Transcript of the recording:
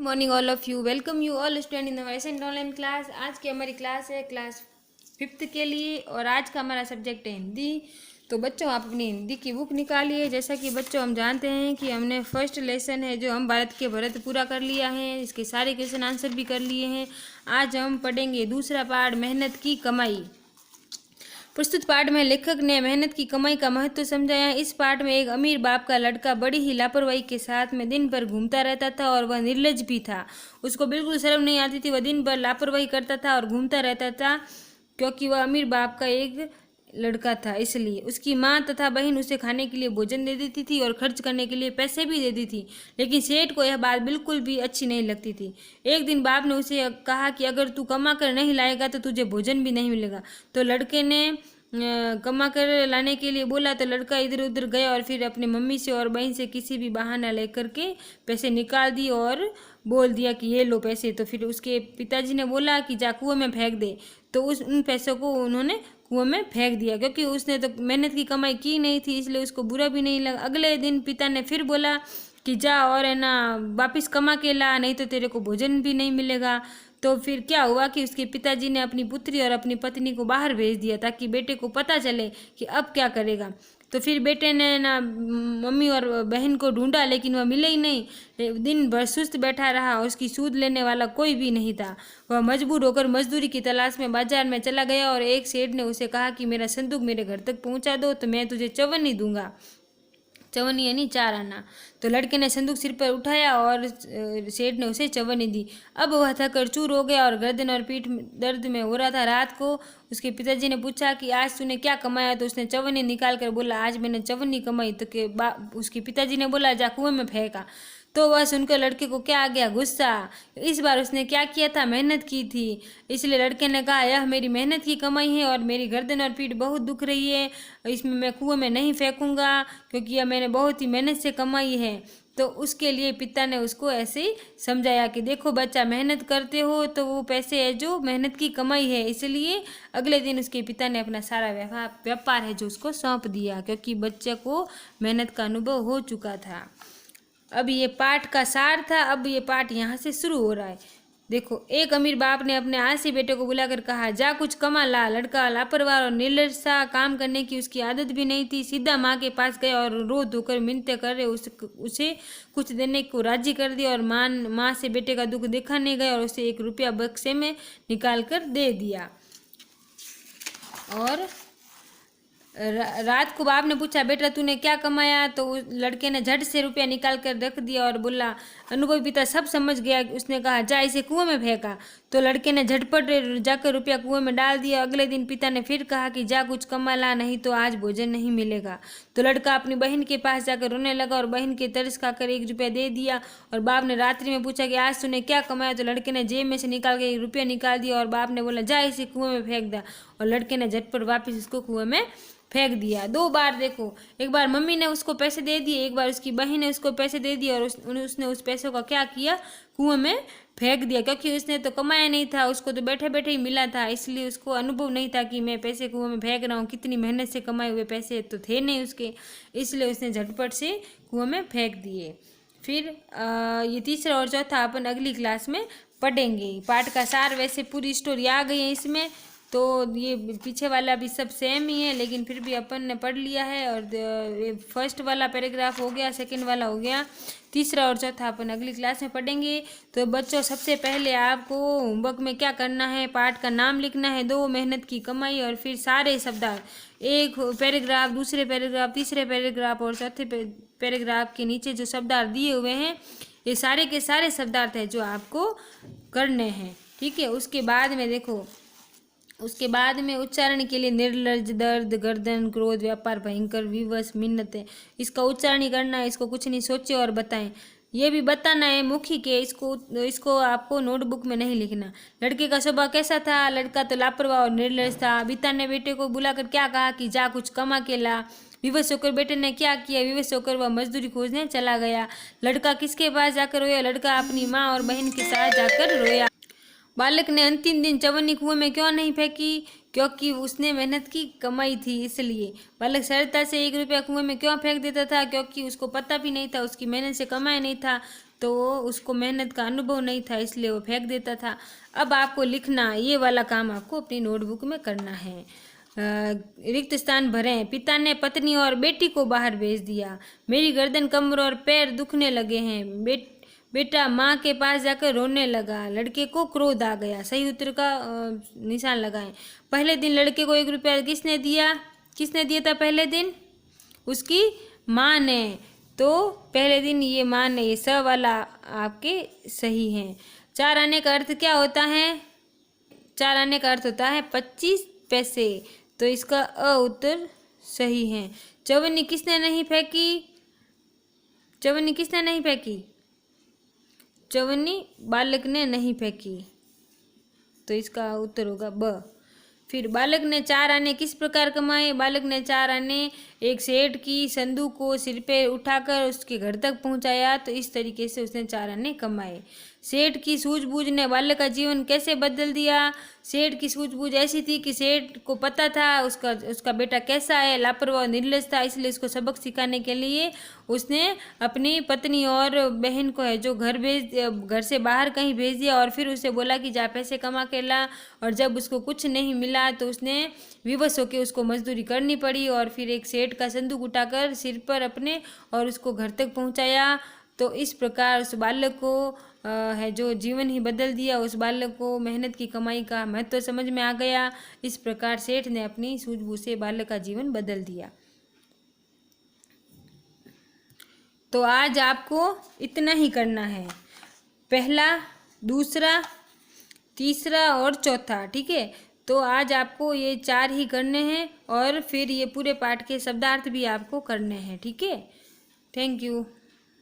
Morning all of you. Welcome you all student in the Vincent online class. आज की हमारी class है class 5th के लिए और आज का हमारा सब्जेक्ट है हिंदी। तो बच्चों आप अपनी हिंदी की बुक निकालिए। जैसा कि बच्चों हम जानते हैं कि हमने फर्स्ट लेसन है जो हम भारत के भरत पूरा कर लिया है, इसके सारे क्वेश्चन आंसर भी कर लिए हैं। आज हम पढ़ेंगे दूसरा पार्ट, मेहनत की कमाई। प्रस्तुत पाठ में लेखक ने मेहनत की कमाई का महत्व समझाया। इस पाठ में एक अमीर बाप का लड़का बड़ी ही लापरवाही के साथ में दिन भर घूमता रहता था और वह निर्लज भी था। उसको बिल्कुल शर्म नहीं आती थी। वह दिन भर लापरवाही करता था और घूमता रहता था क्योंकि वह अमीर बाप का एक लड़का था। इसलिए उसकी माँ तथा बहन उसे खाने के लिए भोजन दे देती थी और खर्च करने के लिए पैसे भी दे देती थी, लेकिन सेठ को यह बात बिल्कुल भी अच्छी नहीं लगती थी। एक दिन बाप ने उसे कहा कि अगर तू कमा कर नहीं लाएगा तो तुझे भोजन भी नहीं मिलेगा। तो लड़के ने कमा कर लाने के लिए बोला तो लड़का इधर उधर गया और फिर अपनी मम्मी से और बहन से किसी भी बहाना लेकर के पैसे निकाल दिए और बोल दिया कि ये लो पैसे। तो फिर उसके पिताजी ने बोला कि जा कुएं में फेंक दे। तो उन पैसों को उन्होंने कुएं में फेंक दिया क्योंकि उसने तो मेहनत की कमाई की नहीं थी, इसलिए उसको बुरा भी नहीं लगा। अगले दिन पिता ने फिर बोला कि जा और है ना वापिस कमा के ला, नहीं तो तेरे को भोजन भी नहीं मिलेगा। तो फिर क्या हुआ कि उसके पिताजी ने अपनी पुत्री और अपनी पत्नी को बाहर भेज दिया ताकि बेटे को पता चले कि अब क्या करेगा। तो फिर बेटे ने ना मम्मी और बहन को ढूंढा, लेकिन वह मिले ही नहीं। दिन भर सुस्त बैठा रहा और उसकी सूद लेने वाला कोई भी नहीं था। वह मजबूर होकर मजदूरी की तलाश में बाजार में चला गया और एक सेठ ने उसे कहा कि मेरा संदूक मेरे घर तक पहुंचा दो तो मैं तुझे चवन्नी दूंगा। चवन्नी यानी 4 आना। तो लड़के ने संदूक सिर पर उठाया और सेठ ने उसे चवन्नी दी। अब वह थककर चूर हो गया और गर्दन और पीठ दर्द में हो रहा था। रात को उसके पिताजी ने पूछा कि आज तूने क्या कमाया। तो उसने चवन्नी निकाल कर बोला आज मैंने चवन्नी कमाई। तो उसके पिताजी ने बोला जा कुएं में फेंका। तो वह सुनकर लड़के को क्या आ गया, गुस्सा। इस बार उसने क्या किया था, मेहनत की थी। इसलिए लड़के ने कहा यह मेरी मेहनत की कमाई है और मेरी गर्दन और पीठ बहुत दुख रही है, इसमें मैं कुएं में नहीं फेंकूंगा क्योंकि यह मैंने बहुत ही मेहनत से कमाई है। तो उसके लिए पिता ने उसको ऐसे ही समझाया कि देखो बच्चा, मेहनत करते हो तो वो पैसे है जो मेहनत की कमाई है। इसलिए अगले दिन उसके पिता ने अपना सारा व्यापार है जो उसको सौंप दिया क्योंकि बच्चे को मेहनत का अनुभव हो चुका था। अब ये पाठ का सार था। अब ये पाठ यहाँ से शुरू हो रहा है। देखो, एक अमीर बाप ने अपने आलसी बेटे को बुलाकर कहा जा कुछ कमा ला। लड़का लापरवाह और निर्लज सा, काम करने की उसकी आदत भी नहीं थी। सीधा माँ के पास गया और रो धोकर मिन्नतें कर रहे उसे कुछ देने को राजी कर दिया और माँ से बेटे का दुख दिखाने गए और उसे 1 रुपया बक्से में निकाल कर दे दिया। और रात को बाप ने पूछा बेटा तूने क्या कमाया। तो लड़के ने झट से रुपया निकाल कर रख दिया और बोला। अनुभवी पिता सब समझ गया। उसने कहा जा इसे कुएं में फेंका। तो लड़के ने झटपट जाकर रुपया कुएं में डाल दिया। अगले दिन पिता ने फिर कहा कि जा कुछ कमा ला, नहीं तो आज भोजन नहीं मिलेगा। तो लड़का अपनी बहन के पास जाकर रोने लगा और बहन के तरस खाकर 1 रुपया दे दिया। और बाप ने रात्रि में पूछा कि आज तूने क्या कमाया। तो लड़के ने जेब में से निकाल के 1 रुपया निकाल दिया और बाप ने बोला जा इसे कुएं में फेंक दिया। और लड़के ने झटपट वापस इसको कुएं में फेंक दिया। 2 बार देखो, एक बार मम्मी ने उसको पैसे दे दिए, एक बार उसकी बहन ने उसको पैसे दे दिए और उसने उस पैसों का क्या किया, कुएं में फेंक दिया क्योंकि उसने तो कमाया नहीं था, उसको तो बैठे बैठे ही मिला था। इसलिए उसको अनुभव नहीं था कि मैं पैसे कुएं में फेंक रहा हूँ, कितनी मेहनत से कमाए हुए पैसे तो थे नहीं उसके, इसलिए उसने झटपट से कुएं में फेंक दिए। फिर ये तीसरा और चौथा अपन अगली क्लास में पढ़ेंगे। पाठ का सार वैसे पूरी स्टोरी आ गई है इसमें, तो ये पीछे वाला भी सब सेम ही है, लेकिन फिर भी अपन ने पढ़ लिया है। और ये फर्स्ट वाला पैराग्राफ हो गया, सेकंड वाला हो गया, तीसरा और चौथा अपन अगली क्लास में पढ़ेंगे। तो बच्चों सबसे पहले आपको होमवर्क में क्या करना है, पाठ का नाम लिखना है, 2 मेहनत की कमाई और फिर सारे शब्दार्थ, एक पैराग्राफ, दूसरे पैराग्राफ, तीसरे पैराग्राफ और चौथे पैराग्राफ के नीचे जो शब्दार्थ दिए हुए हैं ये सारे के सारे शब्दार्थ है जो आपको करने हैं। ठीक है, उसके बाद में देखो, उसके बाद में उच्चारण के लिए निर्लज, दर्द, गर्दन, क्रोध, व्यापार, भयंकर, विवश, मिन्नतें, इसका उच्चारण ही करना है। इसको कुछ नहीं सोचे और बताएं। ये भी बताना है मुखी के, इसको आपको नोटबुक में नहीं लिखना। लड़के का स्वभाव कैसा था, लड़का तो लापरवाह और निर्लज था। पिता ने बेटे को बुलाकर क्या कहा कि जा कुछ कमा के ला। विवश होकर बेटे ने क्या किया, विवश होकर वह मजदूरी खोजने चला गया। लड़का किसके पास जाकर रोया, लड़का अपनी माँ और बहन के साथ जाकर रोया। बालक ने अंतिम दिन चवन्नी कुएं में क्यों नहीं फेंकी, क्योंकि उसने मेहनत की कमाई थी। इसलिए बालक सरलता से 1 रुपया कुएं में क्यों फेंक देता था, क्योंकि उसको पता भी नहीं था, उसकी मेहनत से कमाया नहीं था। तो उसको मेहनत का अनुभव नहीं था, इसलिए वो फेंक देता था। अब आपको लिखना, ये वाला काम आपको अपनी नोटबुक में करना है। रिक्त स्थान भरें। पिता ने पत्नी और बेटी को बाहर भेज दिया। मेरी गर्दन, कमर और पैर दुखने लगे हैं। बेटा माँ के पास जाकर रोने लगा। लड़के को क्रोध आ गया। सही उत्तर का निशान लगाएं। पहले दिन लड़के को 1 रुपया किसने दिया? किसने दिया था पहले दिन? उसकी माँ ने। तो पहले दिन ये माँ ने, ये स वाला आपके सही हैं। 4 आने का अर्थ क्या होता है? 4 आने का अर्थ होता है 25 पैसे। तो इसका अ उत्तर सही है। चवन्नी किसने नहीं फेंकी? चवन्नी किसने नहीं फेंकी? चवन्नी बालक ने नहीं फेंकी, तो इसका उत्तर होगा ब। फिर बालक ने 4 आने किस प्रकार कमाए? बालक ने 4 आने एक सेठ की संदूक को सिर पे उठाकर उसके घर तक पहुंचाया, तो इस तरीके से उसने 4 आने कमाए। सेठ की सूझबूझ ने बालक का जीवन कैसे बदल दिया? सेठ की सूझबूझ ऐसी थी कि सेठ को पता था उसका बेटा कैसा है, लापरवाह और निर्लज था, इसलिए उसको सबक सिखाने के लिए उसने अपनी पत्नी और बहन को है जो घर से बाहर कहीं भेज दिया और फिर उसे बोला कि जा पैसे कमा के ला। और जब उसको कुछ नहीं मिला तो उसने विवश होकर उसको मजदूरी करनी पड़ी और फिर एक सेठ का संदूक उठाकर सिर पर अपने और उसको घर तक पहुंचाया। तो इस प्रकार उस बालक को है जो जीवन ही बदल दिया। उस बालक को मेहनत की कमाई का महत्व समझ में आ गया। इस प्रकार सेठ ने अपनी सूझबूझ से बालक का जीवन बदल दिया। तो आज आपको इतना ही करना है, पहला, दूसरा, तीसरा और चौथा, ठीक है। तो आज आपको ये 4 ही करने हैं और फिर ये पूरे पाठ के शब्दार्थ भी आपको करने हैं, ठीक है। Thank you.